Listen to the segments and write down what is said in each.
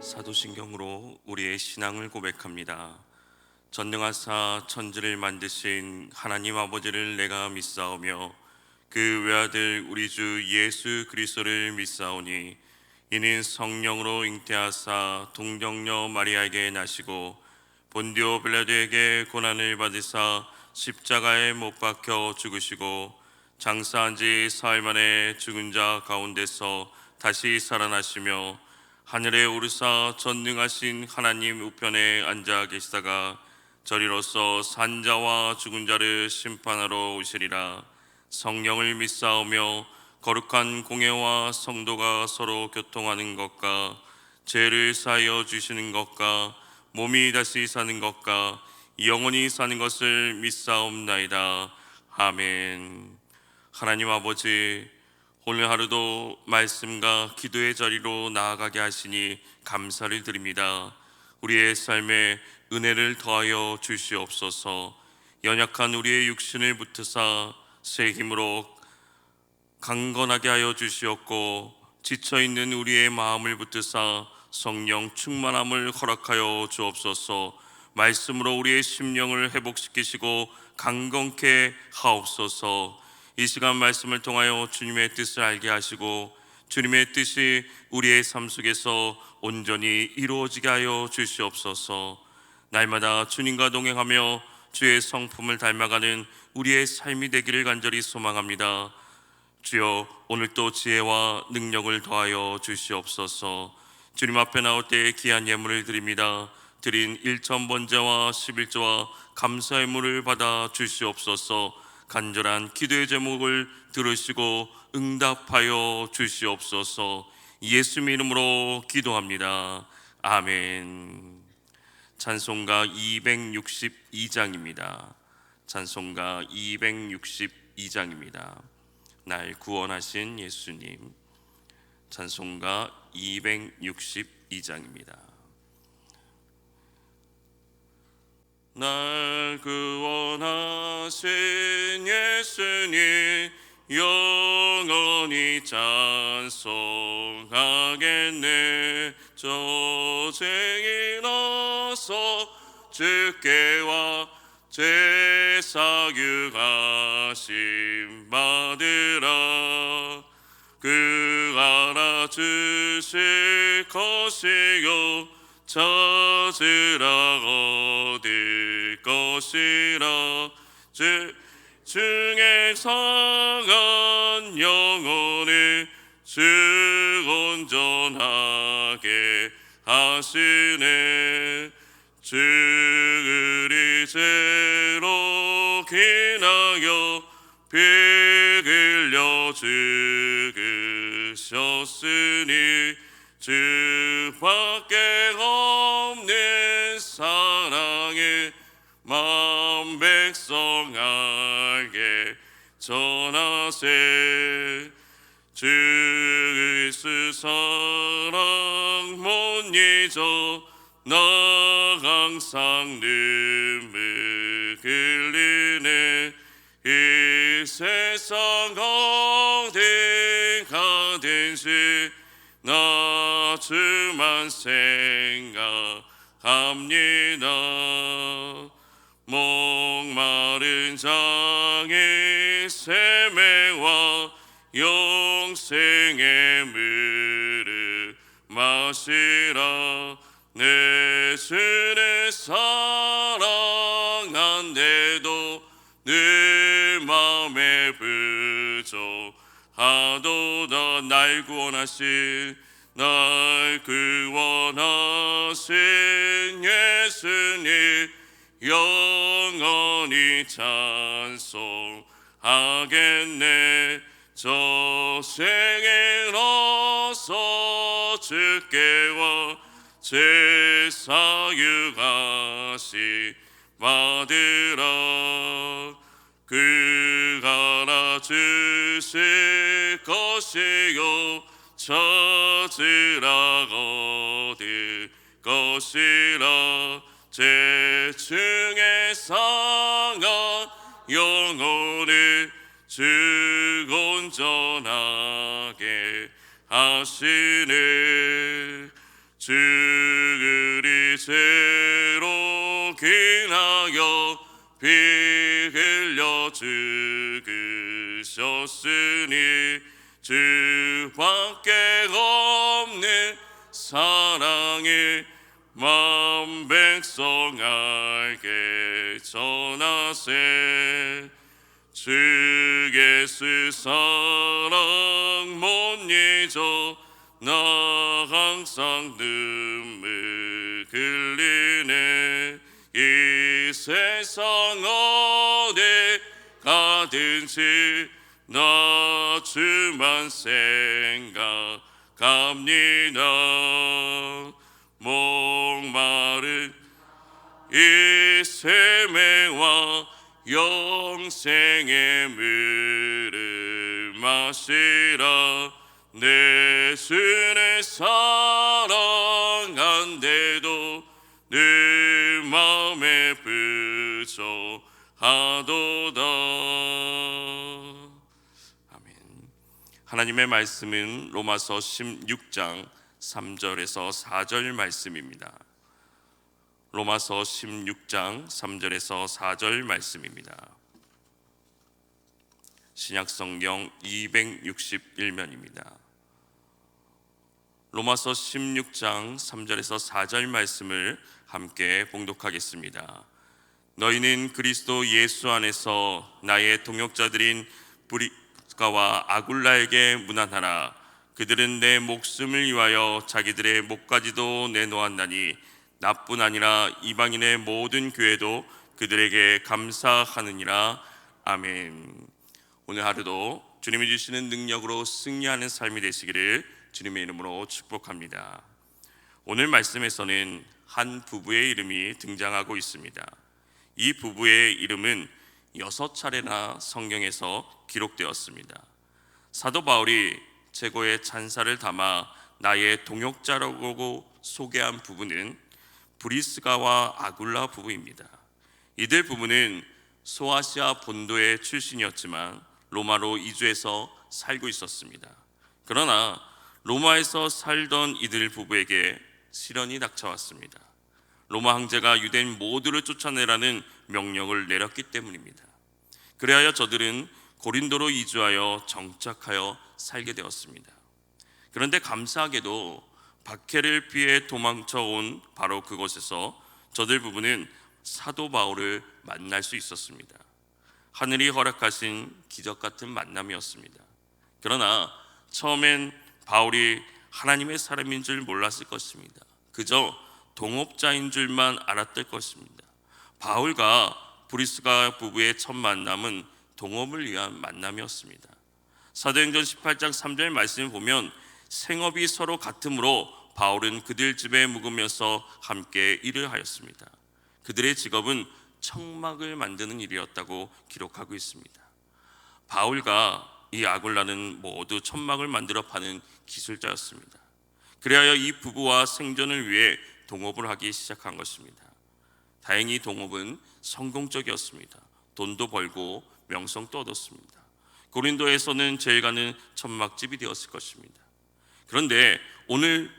사도신경으로 우리의 신앙을 고백합니다. 전능하사 천지를 만드신 하나님 아버지를 내가 믿사오며 그 외아들 우리 주 예수 그리스도를 믿사오니 이는 성령으로 잉태하사 동정녀 마리아에게 나시고 본디오 빌라도에게 고난을 받으사 십자가에 못 박혀 죽으시고 장사한 지 사흘 만에 죽은 자 가운데서 다시 살아나시며 하늘에 오르사 전능하신 하나님 우편에 앉아 계시다가 저리로서 산자와 죽은 자를 심판하러 오시리라. 성령을 믿사오며 거룩한 공예와 성도가 서로 교통하는 것과 죄를 사하여 주시는 것과 몸이 다시 사는 것과 영원히 사는 것을 믿사옵나이다. 아멘. 하나님 아버지, 오늘 하루도 말씀과 기도의 자리로 나아가게 하시니 감사를 드립니다. 우리의 삶에 은혜를 더하여 주시옵소서. 연약한 우리의 육신을 붙으사 새 힘으로 강건하게 하여 주시옵고, 지쳐있는 우리의 마음을 붙으사 성령 충만함을 허락하여 주옵소서. 말씀으로 우리의 심령을 회복시키시고 강건케 하옵소서. 이 시간 말씀을 통하여 주님의 뜻을 알게 하시고 주님의 뜻이 우리의 삶 속에서 온전히 이루어지게 하여 주시옵소서. 날마다 주님과 동행하며 주의 성품을 닮아가는 우리의 삶이 되기를 간절히 소망합니다. 주여, 오늘도 지혜와 능력을 더하여 주시옵소서. 주님 앞에 나올 때 귀한 예물을 드립니다. 드린 1,000번제와 11조와 감사의 물을 받아 주시옵소서. 간절한 기도의 제목을 들으시고 응답하여 주시옵소서. 예수님 이름으로 기도합니다. 아멘. 찬송가 262장입니다. 찬송가 262장입니다. 날 구원하신 예수님. 찬송가 262장입니다. 날 구원하신 예수님 영원히 찬송하겠네. 저생이라서 주께와 제사유하심 받으라. 그 알아주실 것이요 찾으라 얻을 것이라. 중에 상한 영혼을 주 온전하게 하시네. 주를 죄로 기나여 피 흘려 죽으셨으니 주밖에 없는 사랑에 만 백성 알게 전하세. 주 예수 사랑 못 잊어 나 항상 눈물 흘리네. 이 세상 어디 가든지 나 주만 생각합니다. 목마른 자의 세매와 영생의 물을 마시라. 내 주를 사랑한데도 늘 맘에 부족하도다. 날 구원하신 예수님 영원히 찬송하겠네. 저생에로서 주께와 제사유하심 받으라. 그 알아주실 것이요 찾으라 얻을 것이라. 제 중에 상한 영혼을 주 온전하게 하시네. 주 죄로 기나여 피 흘려 죽으셨으니 주밖에 없는 사랑이 만 백성 알게 전하세. 주 예수 사랑 못 잊어 나 항상 눈물 흘리네. 이 세상 어디 가든지 나 주만 생각합니다. 목마른 이 생애와 영생의 물을 마시라. 내 주를 사랑한데도 늘 마음에 부족하도다. 아멘. 하나님의 말씀은 로마서 16장 3절에서 4절 말씀입니다. 로마서 16장 3절에서 4절 말씀입니다. 신약성경 261면입니다. 로마서 16장 3절에서 4절 말씀을 함께 봉독하겠습니다. 너희는 그리스도 예수 안에서 나의 동역자들인 브리스가와 아굴라에게 문안하라. 그들은 내 목숨을 위하여 자기들의 목까지도 내놓았나니 나뿐 아니라 이방인의 모든 교회도 그들에게 감사하느니라. 아멘. 오늘 하루도 주님이 주시는 능력으로 승리하는 삶이 되시기를 주님의 이름으로 축복합니다. 오늘 말씀에서는 한 부부의 이름이 등장하고 있습니다. 이 부부의 이름은 6차례나 성경에서 기록되었습니다. 사도 바울이 최고의 찬사를 담아 나의 동역자라고 소개한 부부는 브리스가와 아굴라 부부입니다. 이들 부부는 소아시아 본도의 출신이었지만 로마로 이주해서 살고 있었습니다. 그러나 로마에서 살던 이들 부부에게 시련이 닥쳐왔습니다. 로마 황제가 유대인 모두를 쫓아내라는 명령을 내렸기 때문입니다. 그래야 저들은 고린도로 이주하여 정착하여 살게 되었습니다. 그런데 감사하게도 박해를 피해 도망쳐온 바로 그곳에서 저들 부부는 사도 바울을 만날 수 있었습니다. 하늘이 허락하신 기적 같은 만남이었습니다. 그러나 처음엔 바울이 하나님의 사람인 줄 몰랐을 것입니다. 그저 동업자인 줄만 알았을 것입니다. 바울과 브리스가 부부의 첫 만남은 동업을 위한 만남이었습니다. 사도행전 18장 3절 말씀을 보면 생업이 서로 같으므로 바울은 그들 집에 묵으면서 함께 일을 하였습니다. 그들의 직업은 청막을 만드는 일이었다고 기록하고 있습니다. 바울과 이 아굴라는 모두 천막을 만들어 파는 기술자였습니다. 그리하여 이 부부와 생존을 위해 동업을 하기 시작한 것입니다. 다행히 동업은 성공적이었습니다. 돈도 벌고 명성도 얻었습니다. 고린도에서는 제일 가는 천막집이 되었을 것입니다. 그런데 오늘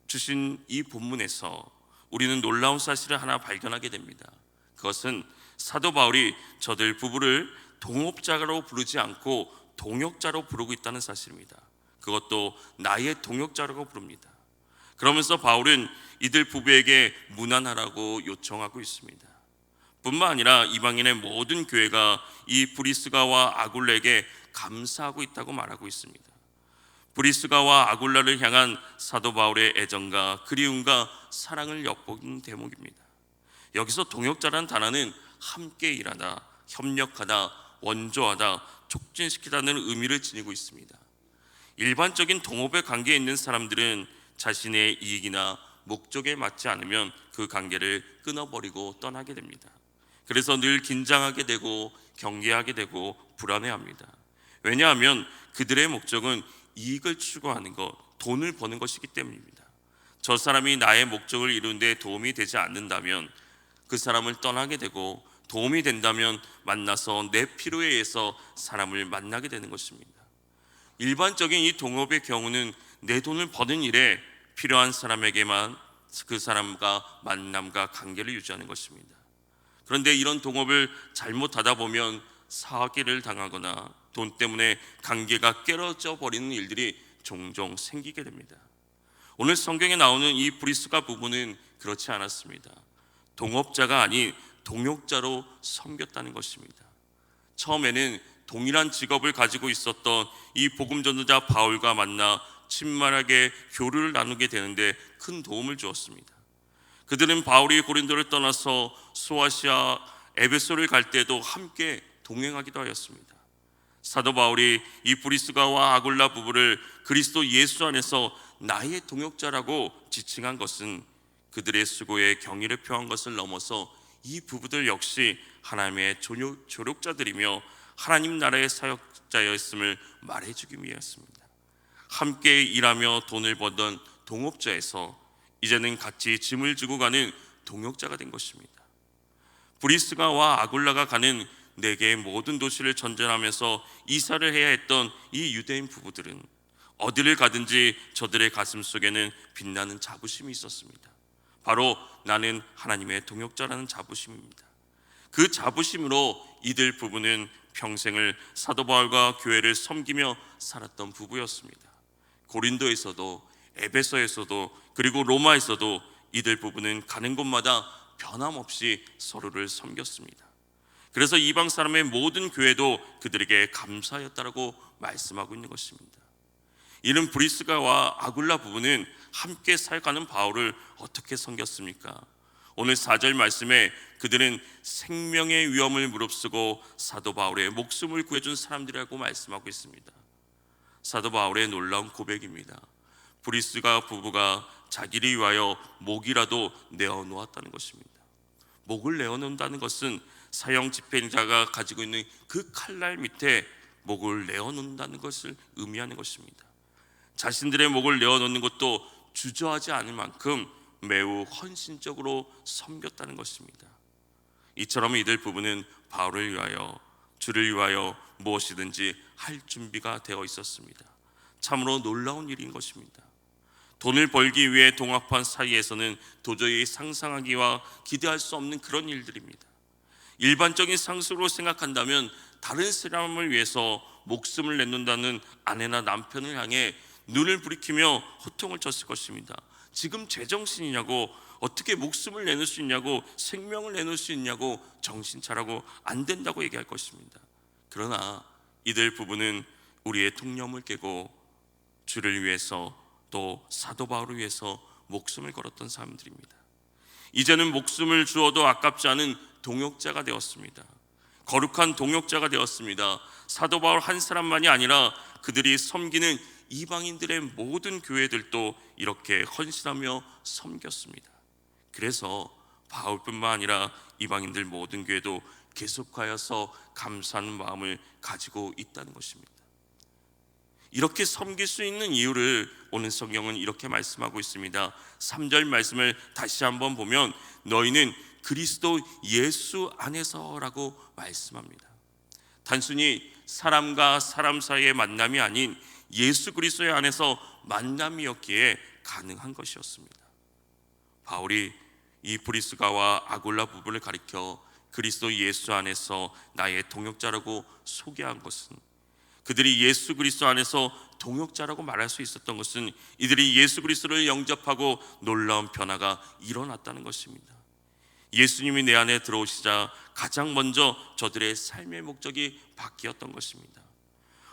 주신 이 본문에서 우리는 놀라운 사실을 하나 발견하게 됩니다. 그것은 사도 바울이 저들 부부를 동업자로 부르지 않고 동역자로 부르고 있다는 사실입니다. 그것도 나의 동역자라고 부릅니다. 그러면서 바울은 이들 부부에게 문안하라고 요청하고 있습니다. 뿐만 아니라 이방인의 모든 교회가 이 브리스가와 아굴라에게 감사하고 있다고 말하고 있습니다. 브리스가와 아굴라를 향한 사도 바울의 애정과 그리움과 사랑을 엿보는 대목입니다. 여기서 동역자라는 단어는 함께 일하다, 협력하다, 원조하다, 촉진시키다는 의미를 지니고 있습니다. 일반적인 동업의 관계에 있는 사람들은 자신의 이익이나 목적에 맞지 않으면 그 관계를 끊어버리고 떠나게 됩니다. 그래서 늘 긴장하게 되고 경계하게 되고 불안해합니다. 왜냐하면 그들의 목적은 이익을 추구하는 것, 돈을 버는 것이기 때문입니다. 저 사람이 나의 목적을 이루는 데 도움이 되지 않는다면 그 사람을 떠나게 되고, 도움이 된다면 만나서 내 필요에 의해서 사람을 만나게 되는 것입니다. 일반적인 이 동업의 경우는 내 돈을 버는 일에 필요한 사람에게만 그 사람과 만남과 관계를 유지하는 것입니다. 그런데 이런 동업을 잘못하다 보면 사기를 당하거나 돈 때문에 관계가 깨어져 버리는 일들이 종종 생기게 됩니다. 오늘 성경에 나오는 이 브리스가 부부는 그렇지 않았습니다. 동업자가 아닌 동역자로 섬겼다는 것입니다. 처음에는 동일한 직업을 가지고 있었던 이 복음 전도자 바울과 만나 친밀하게 교류를 나누게 되는데 큰 도움을 주었습니다. 그들은 바울이 고린도를 떠나서 소아시아 에베소를 갈 때도 함께 동행하기도 하였습니다. 사도 바울이 이 브리스가와 아굴라 부부를 그리스도 예수 안에서 나의 동역자라고 지칭한 것은 그들의 수고에 경의를 표한 것을 넘어서 이 부부들 역시 하나님의 조력자들이며 하나님 나라의 사역자였음을 말해주기 위해서입니다. 함께 일하며 돈을 버던 동업자에서 이제는 같이 짐을 지고 가는 동역자가 된 것입니다. 브리스가와 아굴라가 가는 네 개의 모든 도시를 전전하면서 이사를 해야 했던 이 유대인 부부들은 어디를 가든지 저들의 가슴 속에는 빛나는 자부심이 있었습니다. 바로 나는 하나님의 동역자라는 자부심입니다. 그 자부심으로 이들 부부는 평생을 사도 바울과 교회를 섬기며 살았던 부부였습니다. 고린도에서도 에베소에서도 그리고 로마에서도 이들 부부는 가는 곳마다 변함없이 서로를 섬겼습니다. 그래서 이방 사람의 모든 교회도 그들에게 감사하였다라고 말씀하고 있는 것입니다. 이는 브리스가와 아굴라 부부는 함께 살아가는 바울을 어떻게 섬겼습니까? 오늘 4절 말씀에 그들은 생명의 위험을 무릅쓰고 사도 바울의 목숨을 구해준 사람들이라고 말씀하고 있습니다. 사도 바울의 놀라운 고백입니다. 브리스가 부부가 자기를 위하여 목이라도 내어놓았다는 것입니다. 목을 내어놓는다는 것은 사형 집행자가 가지고 있는 그 칼날 밑에 목을 내어놓는다는 것을 의미하는 것입니다. 자신들의 목을 내어놓는 것도 주저하지 않을 만큼 매우 헌신적으로 섬겼다는 것입니다. 이처럼 이들 부부는 바울을 위하여 주를 위하여 무엇이든지 할 준비가 되어 있었습니다. 참으로 놀라운 일인 것입니다. 돈을 벌기 위해 동업한 사이에서는 도저히 상상하기와 기대할 수 없는 그런 일들입니다. 일반적인 상식으로 생각한다면 다른 사람을 위해서 목숨을 내놓는다는 아내나 남편을 향해 눈을 부리키며 호통을 쳤을 것입니다. 지금 제정신이냐고, 어떻게 목숨을 내놓을 수 있냐고, 생명을 내놓을 수 있냐고, 정신 차라고, 안 된다고 얘기할 것입니다. 그러나 이들 부부는 우리의 통념을 깨고 주를 위해서 또 사도 바울을 위해서 목숨을 걸었던 사람들입니다. 이제는 목숨을 주어도 아깝지 않은 동역자가 되었습니다. 거룩한 동역자가 되었습니다. 사도 바울 한 사람만이 아니라 그들이 섬기는 이방인들의 모든 교회들도 이렇게 헌신하며 섬겼습니다. 그래서 바울뿐만 아니라 이방인들 모든 교회도 계속하여서 감사하는 마음을 가지고 있다는 것입니다. 이렇게 섬길 수 있는 이유를 오늘 성경은 이렇게 말씀하고 있습니다. 3절 말씀을 다시 한번 보면 너희는 그리스도 예수 안에서라고 말씀합니다. 단순히 사람과 사람 사이의 만남이 아닌 예수 그리스도 안에서 만남이었기에 가능한 것이었습니다. 바울이 이 브리스가와 아굴라 부부를 가리켜 그리스도 예수 안에서 나의 동역자라고 소개한 것은, 그들이 예수 그리스도 안에서 동역자라고 말할 수 있었던 것은 이들이 예수 그리스도를 영접하고 놀라운 변화가 일어났다는 것입니다. 예수님이 내 안에 들어오시자 가장 먼저 저들의 삶의 목적이 바뀌었던 것입니다.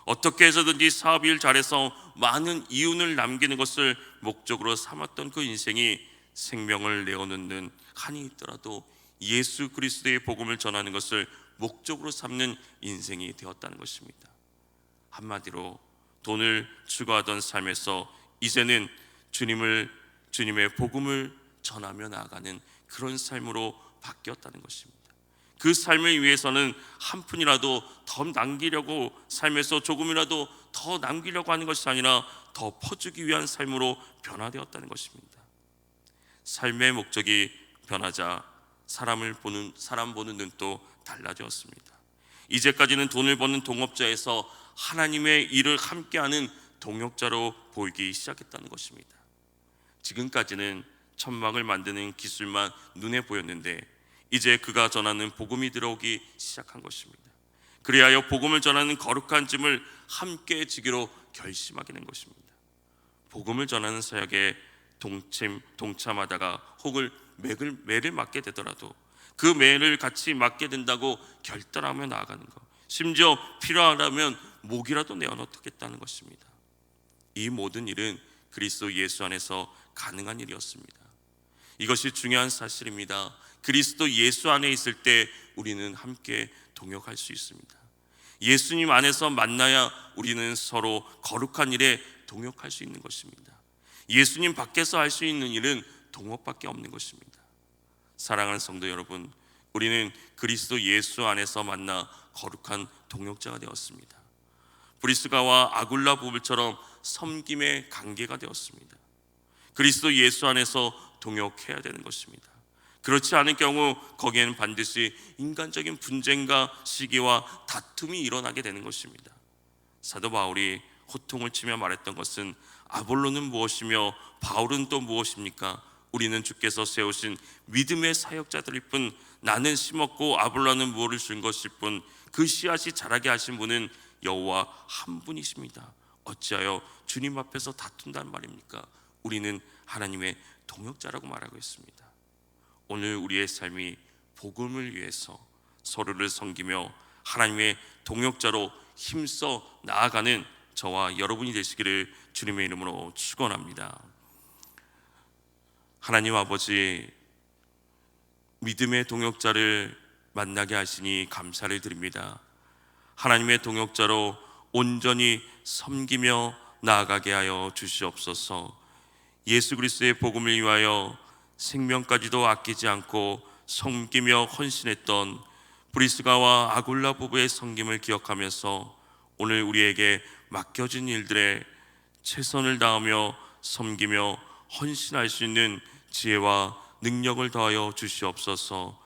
어떻게 해서든지 사업일 잘해서 많은 이윤을 남기는 것을 목적으로 삼았던 그 인생이 생명을 내어놓는 한이 있더라도 예수 그리스도의 복음을 전하는 것을 목적으로 삼는 인생이 되었다는 것입니다. 한마디로 돈을 추구하던 삶에서 이제는 주님의 복음을 전하며 나아가는 그런 삶으로 바뀌었다는 것입니다. 그 삶을 위해서는 한 푼이라도 더 남기려고, 삶에서 조금이라도 더 남기려고 하는 것이 아니라 더 퍼주기 위한 삶으로 변화되었다는 것입니다. 삶의 목적이 변하자 사람 보는 눈도 달라졌습니다. 이제까지는 돈을 버는 동업자에서 하나님의 일을 함께하는 동역자로 보이기 시작했다는 것입니다. 지금까지는 천막을 만드는 기술만 눈에 보였는데 이제 그가 전하는 복음이 들어오기 시작한 것입니다. 그리하여 복음을 전하는 거룩한 짐을 함께 지기로 결심하게 된 것입니다. 복음을 전하는 사역에 동참하다가 혹은 매를 맡게 되더라도 그 매를 같이 맡게 된다고 결단하며 나아가는 것, 심지어 필요하다면 목이라도 내어놓겠다는 것입니다. 이 모든 일은 그리스도 예수 안에서 가능한 일이었습니다. 이것이 중요한 사실입니다. 그리스도 예수 안에 있을 때 우리는 함께 동역할 수 있습니다. 예수님 안에서 만나야 우리는 서로 거룩한 일에 동역할 수 있는 것입니다. 예수님 밖에서 할 수 있는 일은 동업밖에 없는 것입니다. 사랑하는 성도 여러분, 우리는 그리스도 예수 안에서 만나 거룩한 동역자가 되었습니다. 브리스가와 아굴라 부부처럼 섬김의 관계가 되었습니다. 그리스도 예수 안에서 동역해야 되는 것입니다. 그렇지 않을 경우 거기에는 반드시 인간적인 분쟁과 시기와 다툼이 일어나게 되는 것입니다. 사도 바울이 호통을 치며 말했던 것은 아볼로는 무엇이며 바울은 또 무엇입니까? 우리는 주께서 세우신 믿음의 사역자들일 뿐, 나는 심었고 아볼로는 무엇을 준 것일 뿐, 그 씨앗이 자라게 하신 분은 여호와 한 분이십니다. 어찌하여 주님 앞에서 다툰단 말입니까? 우리는 하나님의 동역자라고 말하고 있습니다. 오늘 우리의 삶이 복음을 위해서 서로를 섬기며 하나님의 동역자로 힘써 나아가는 저와 여러분이 되시기를 주님의 이름으로 축원합니다. 하나님 아버지, 믿음의 동역자를 만나게 하시니 감사를 드립니다. 하나님의 동역자로 온전히 섬기며 나아가게 하여 주시옵소서. 예수 그리스도의 복음을 위하여 생명까지도 아끼지 않고 섬기며 헌신했던 브리스가와 아굴라 부부의 섬김을 기억하면서 오늘 우리에게 맡겨진 일들에 최선을 다하며 섬기며 헌신할 수 있는 지혜와 능력을 더하여 주시옵소서.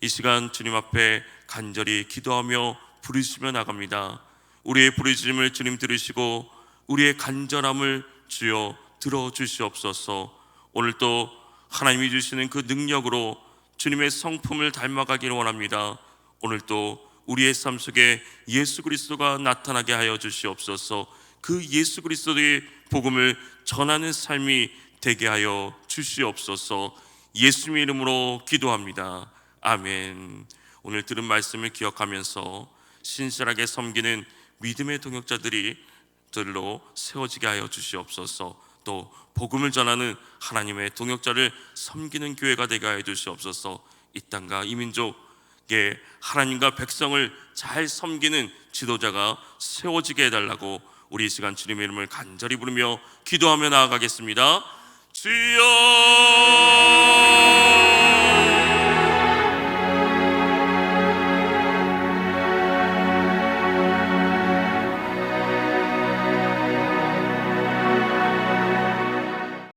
이 시간 주님 앞에 간절히 기도하며 부르시며 나갑니다. 우리의 부르심을 주님 들으시고 우리의 간절함을 주여 들어주시옵소서. 오늘도 하나님이 주시는 그 능력으로 주님의 성품을 닮아가기를 원합니다. 오늘도 우리의 삶 속에 예수 그리스도가 나타나게 하여 주시옵소서. 그 예수 그리스도의 복음을 전하는 삶이 되게 하여 주시옵소서. 예수님의 이름으로 기도합니다. 아멘. 오늘 들은 말씀을 기억하면서 신실하게 섬기는 믿음의 동역자들로 세워지게 하여 주시옵소서. 또 복음을 전하는 하나님의 동역자를 섬기는 교회가 되게 하여 주시옵소서. 이 땅과 이 민족의 하나님과 백성을 잘 섬기는 지도자가 세워지게 해달라고 우리 이 시간 주님의 이름을 간절히 부르며 기도하며 나아가겠습니다. 주여